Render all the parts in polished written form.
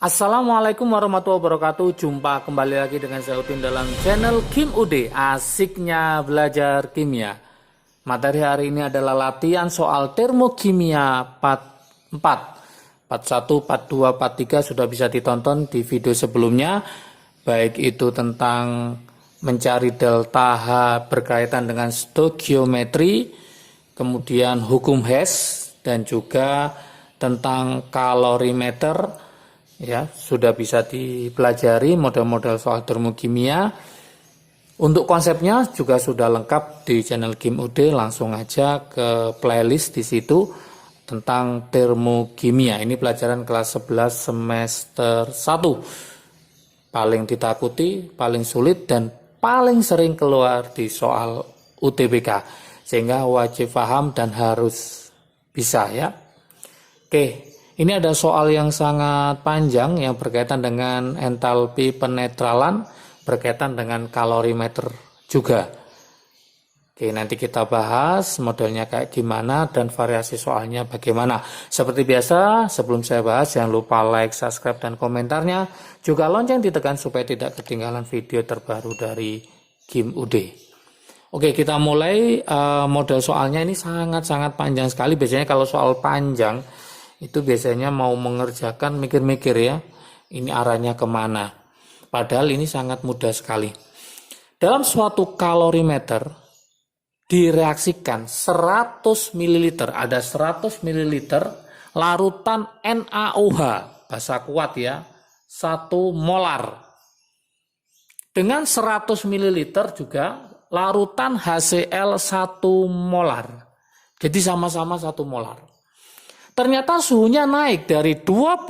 Assalamualaikum warahmatullahi wabarakatuh. Jumpa kembali lagi dengan saya Udin dalam channel Kim UD. Asiknya belajar kimia. Materi hari ini adalah latihan soal termokimia part 4. Part 1, part 2, part 3 sudah bisa ditonton di video sebelumnya. Baik itu tentang mencari delta H berkaitan dengan stoikiometri, kemudian hukum Hess, dan juga tentang kalorimeter. Ya, sudah bisa dipelajari model-model soal termokimia. Untuk konsepnya juga sudah lengkap di channel Kim UD. Langsung aja ke playlist di situ tentang termokimia. Ini pelajaran kelas 11 semester 1. Paling ditakuti, paling sulit, dan paling sering keluar di soal UTBK. Sehingga wajib paham dan harus bisa ya. Oke. Ini ada soal yang sangat panjang yang berkaitan dengan entalpi penetralan, berkaitan dengan kalorimeter juga. Oke, nanti kita bahas modelnya kayak gimana dan variasi soalnya bagaimana. Seperti biasa, sebelum saya bahas jangan lupa like, subscribe, dan komentarnya. Juga lonceng ditekan supaya tidak ketinggalan video terbaru dari Kim UD. Oke, kita mulai. Model soalnya ini sangat-sangat panjang sekali. Biasanya kalau soal panjang itu biasanya mau mengerjakan mikir-mikir ya, ini arahnya kemana. Padahal ini sangat mudah sekali. Dalam suatu kalorimeter direaksikan 100 ml, ada 100 ml larutan NaOH, bahasa kuat ya, 1 molar. Dengan 100 ml juga larutan HCl 1 molar. Jadi sama-sama 1 molar. Ternyata suhunya naik dari 25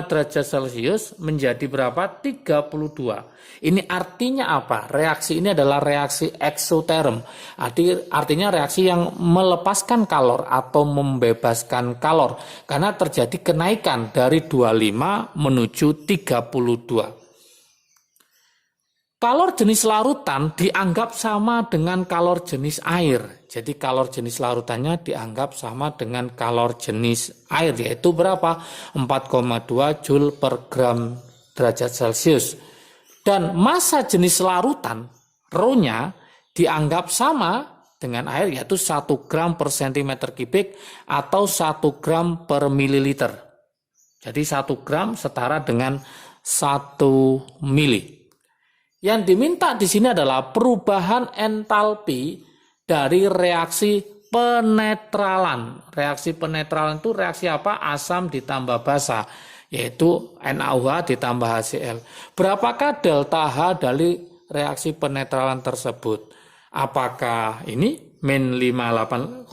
derajat Celcius menjadi berapa? 32. Ini artinya apa? Reaksi ini adalah reaksi eksoterm. Artinya reaksi yang melepaskan kalor atau membebaskan kalor. Karena terjadi kenaikan dari 25 menuju 32. Kalor jenis larutan dianggap sama dengan kalor jenis air. Jadi kalor jenis larutannya dianggap sama dengan kalor jenis air, yaitu berapa? 4,2 Joule per gram derajat Celcius. Dan massa jenis larutan, Rho-nya, dianggap sama dengan air, yaitu 1 gram per centimeter kubik atau 1 gram per mililiter. Jadi 1 gram setara dengan 1 mili. Yang diminta di sini adalah perubahan entalpi dari reaksi penetralan. Reaksi penetralan itu reaksi apa? Asam ditambah basa, yaitu NaOH ditambah HCl. Berapakah delta H dari reaksi penetralan tersebut? Apakah ini min 5,88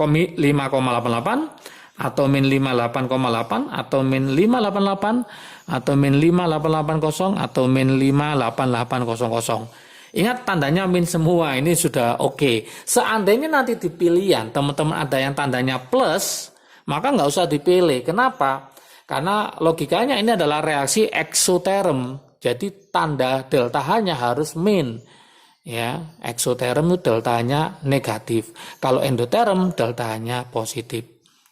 atau min 58,8 atau min 588 atau min 5880 atau min 58800. Ingat tandanya min semua, ini sudah oke. Seandainya nanti dipilihan teman-teman ada yang tandanya plus, maka nggak usah dipilih. Kenapa? Karena logikanya ini adalah reaksi eksoterm. Jadi tanda delta H-nya harus min. Ya, eksoterm itu deltanya negatif. Kalau endoterm deltanya positif.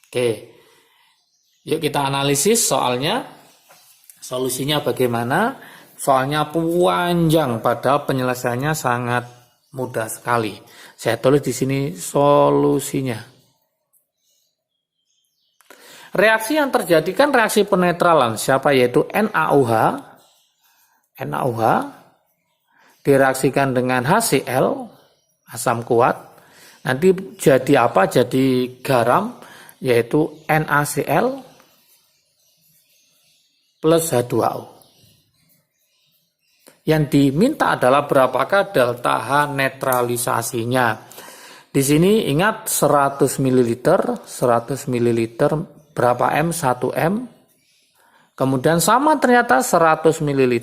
Oke. Yuk kita analisis soalnya. Solusinya bagaimana? Soalnya panjang, padahal penyelesaiannya sangat mudah sekali. Saya tulis di sini solusinya. Reaksi yang terjadi kan reaksi penetralan, siapa? Yaitu NaOH. NaOH direaksikan dengan HCl, asam kuat. Nanti jadi apa? Jadi garam, yaitu NaCl plus H2O. Yang diminta adalah berapakah delta H netralisasinya. Di sini ingat 100 ml, 100 ml berapa M? 1 M. Kemudian sama ternyata 100 ml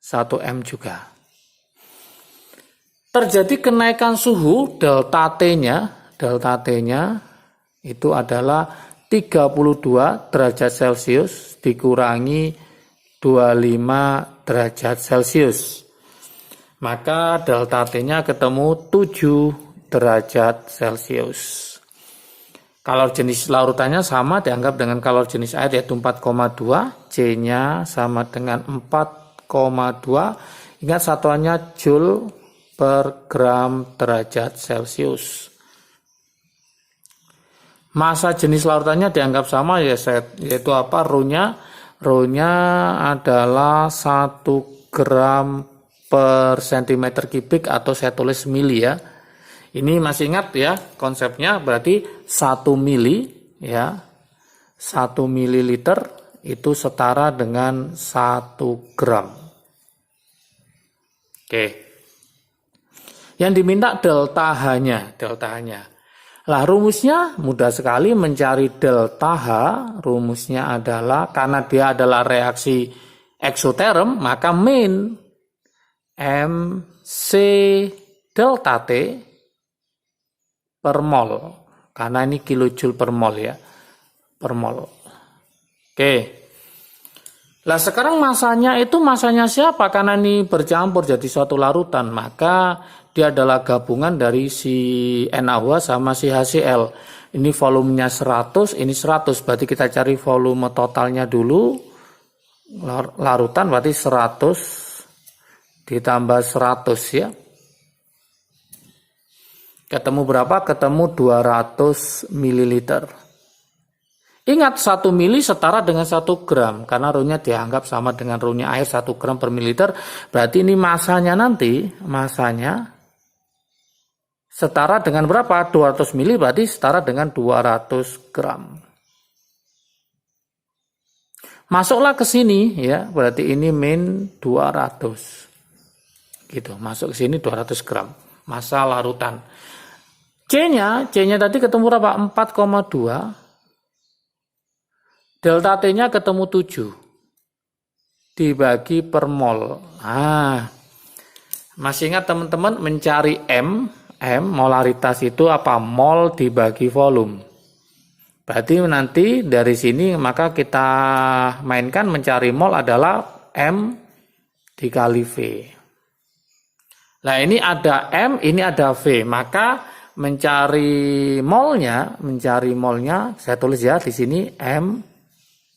1 M juga. Terjadi kenaikan suhu delta T-nya itu adalah 32 derajat Celcius dikurangi 25 derajat Celcius. Maka delta T-nya ketemu 7 derajat Celcius. Kalor jenis larutannya sama dianggap dengan kalor jenis air yaitu 4,2, C-nya sama dengan 4,2. Ingat satuannya Joule per gram derajat Celcius. Massa jenis larutannya dianggap sama yaitu apa? Rho-nya adalah 1 gram per centimeter kubik atau saya tulis mili ya. Ini masih ingat ya konsepnya, berarti 1 mili ya. 1 mililiter itu setara dengan 1 gram. Oke. Yang diminta delta H-nya. Lah rumusnya mudah sekali mencari delta H. Rumusnya adalah karena dia adalah reaksi eksoterm, maka min MC delta T per mol, karena ini kilojoule per mol ya, per mol. Oke. Lah sekarang masanya siapa? Karena ini bercampur jadi suatu larutan, maka dia adalah gabungan dari si NaOH sama si HCl. Ini volumenya 100, ini 100, berarti kita cari volume totalnya dulu. Larutan berarti 100 ditambah 100 ya. Ketemu berapa? Ketemu 200 ml. Ingat 1 mili setara dengan 1 gram. Karena Rho-nya dianggap sama dengan Rho-nya air 1 gram per mililiter. Berarti ini masanya setara dengan berapa? 200 mili berarti setara dengan 200 gram. Masuklah ke sini ya. Berarti ini min 200. Gitu. Masuk ke sini 200 gram. Massa larutan. C-nya tadi ketemu berapa? 4,2. Delta T-nya ketemu 7. Dibagi per mol. Masih ingat teman-teman mencari M molaritas itu apa? Mol dibagi volume. Berarti nanti dari sini maka kita mainkan mencari mol adalah M dikali V. Nah ini ada M, ini ada V. Maka mencari molnya, saya tulis ya di sini M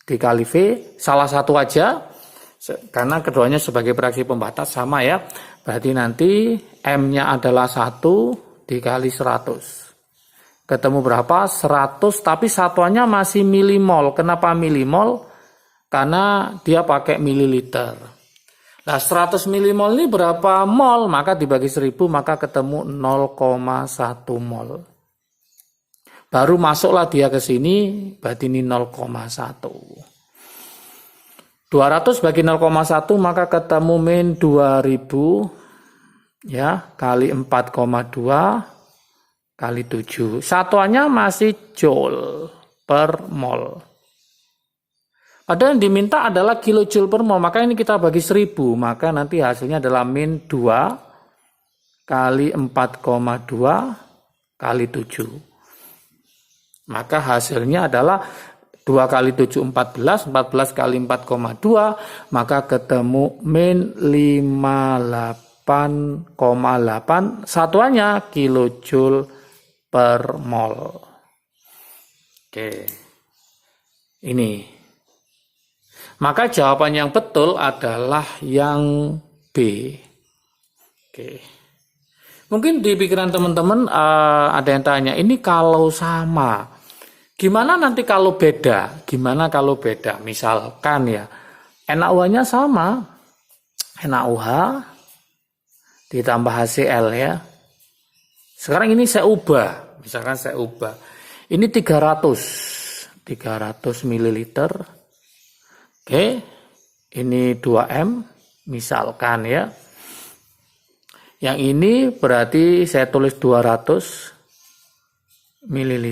dikali V, salah satu aja, karena keduanya sebagai reaksi pembatas sama ya. Berarti nanti M-nya adalah 1 dikali 100. Ketemu berapa? 100, tapi satuannya masih milimol. Kenapa milimol? Karena dia pakai mililiter. Nah 100 milimol ini berapa mol? Maka dibagi 1000 maka ketemu 0,1 mol. Baru masuklah dia ke sini, berarti ini 0,1. 200 bagi 0,1 maka ketemu min 2000 ya kali 4,2 kali 7. Satuannya masih joule per mol. Padahal yang diminta adalah kilojoule per mol, maka ini kita bagi 1000, maka nanti hasilnya adalah min 2 kali 4,2 kali 7. Maka hasilnya adalah 2 kali 7 14, 14 kali 4,2, maka ketemu min 58,8, satuannya kilojoule per mol. Oke, ini. Maka jawaban yang betul adalah yang B. Oke. Mungkin di pikiran teman-teman ada yang tanya, ini kalau sama, gimana nanti kalau beda? Gimana kalau beda? Misalkan ya, NaOH-nya sama, NaOH ditambah HCl ya. Sekarang ini saya ubah, misalkan saya ubah. Ini 300 ml. Oke, ini 2M misalkan ya. Yang ini berarti saya tulis 200 ml.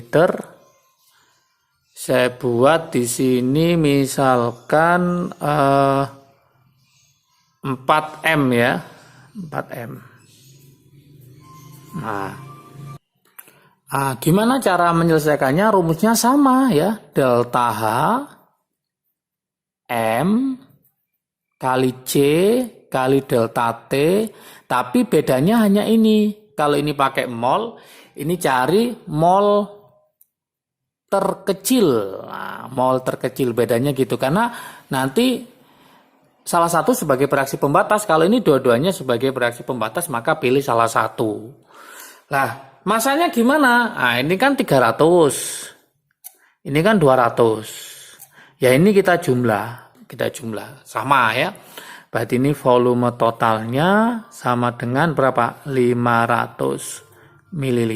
Saya buat di sini misalkan 4M ya. 4M. Nah, gimana cara menyelesaikannya? Rumusnya sama ya. Delta H M kali C kali delta T, tapi bedanya hanya ini. Kalau ini pakai mol, ini cari mol terkecil. Nah, mol terkecil bedanya gitu, karena nanti salah satu sebagai bereaksi pembatas. Kalau ini dua-duanya sebagai bereaksi pembatas, maka pilih salah satu. Nah, masanya gimana? Nah, ini kan 300. Ini kan 200. Ya ini kita jumlah sama ya. Berarti ini volume totalnya sama dengan berapa? 500 ml.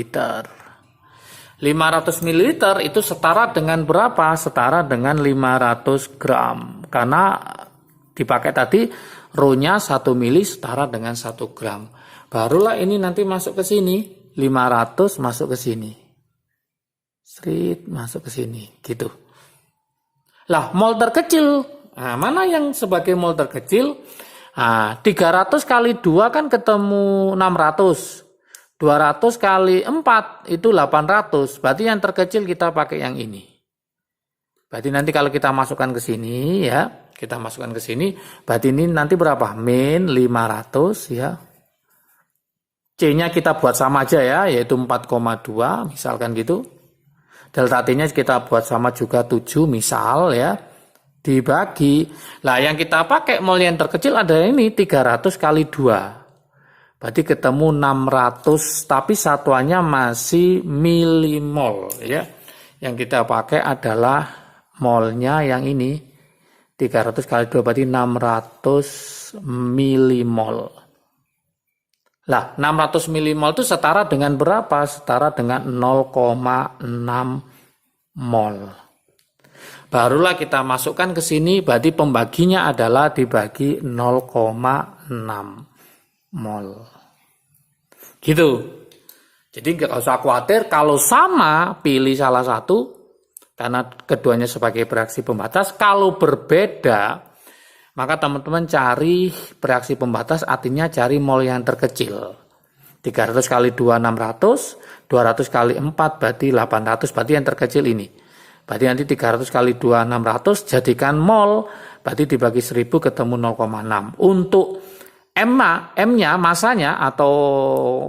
500 ml itu setara dengan berapa? Setara dengan 500 gram. Karena dipakai tadi rho-nya 1 mili setara dengan 1 gram. Barulah ini nanti masuk ke sini. 500 masuk ke sini. Masuk ke sini gitu. Lah, mol terkecil. Nah, mana yang sebagai mol terkecil? Nah, 300 kali 2 kan ketemu 600. 200 kali 4 itu 800. Berarti yang terkecil kita pakai yang ini. Berarti nanti kalau kita masukkan ke sini ya, kita masukkan ke sini, berarti ini nanti berapa? Min 500 ya. C-nya kita buat sama aja ya, yaitu 4,2 misalkan gitu. Delta T-nya kita buat sama juga 7 misal ya. Dibagi. Lah yang kita pakai mol yang terkecil ada ini 300 kali 2. Berarti ketemu 600, tapi satuannya masih milimol ya. Yang kita pakai adalah molnya yang ini 300 kali 2 berarti 600 milimol. Lah, 600 milimol itu setara dengan berapa? Setara dengan 0,6 mol. Barulah kita masukkan ke sini, berarti pembaginya adalah dibagi 0,6 mol. Gitu. Jadi nggak usah khawatir kalau sama pilih salah satu, karena keduanya sebagai bereaksi pembatas. Kalau berbeda, maka teman-teman cari bereaksi pembatas, artinya cari mol yang terkecil. 300 kali 2 600, 200 kali 4 berarti 800, berarti yang terkecil ini. Berarti nanti 300 kali 2 600 jadikan mol, berarti dibagi 1000 ketemu 0,6. Untuk M-nya masanya atau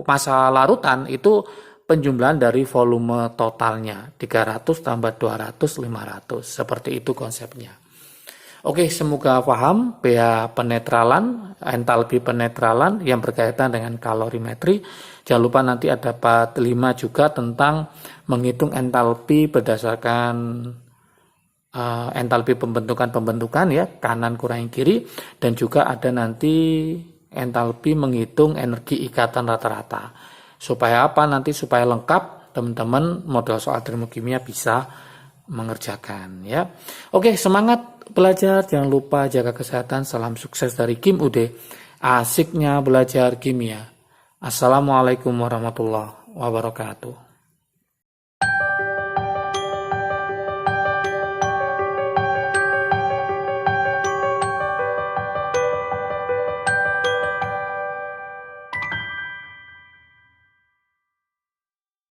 massa larutan itu penjumlahan dari volume totalnya. 300 tambah 200, 500. Seperti itu konsepnya. Oke, semoga paham pH penetralan, entalpi penetralan yang berkaitan dengan kalorimetri. Jangan lupa nanti ada part 5 juga tentang menghitung entalpi berdasarkan entalpi pembentukan ya, kanan kurangi kiri, dan juga ada nanti entalpi menghitung energi ikatan rata-rata. Supaya apa nanti? Supaya lengkap teman-teman model soal termokimia bisa mengerjakan ya. Oke, semangat belajar, jangan lupa jaga kesehatan. Salam sukses dari Kim Ude, asiknya belajar kimia. Assalamualaikum warahmatullahi wabarakatuh.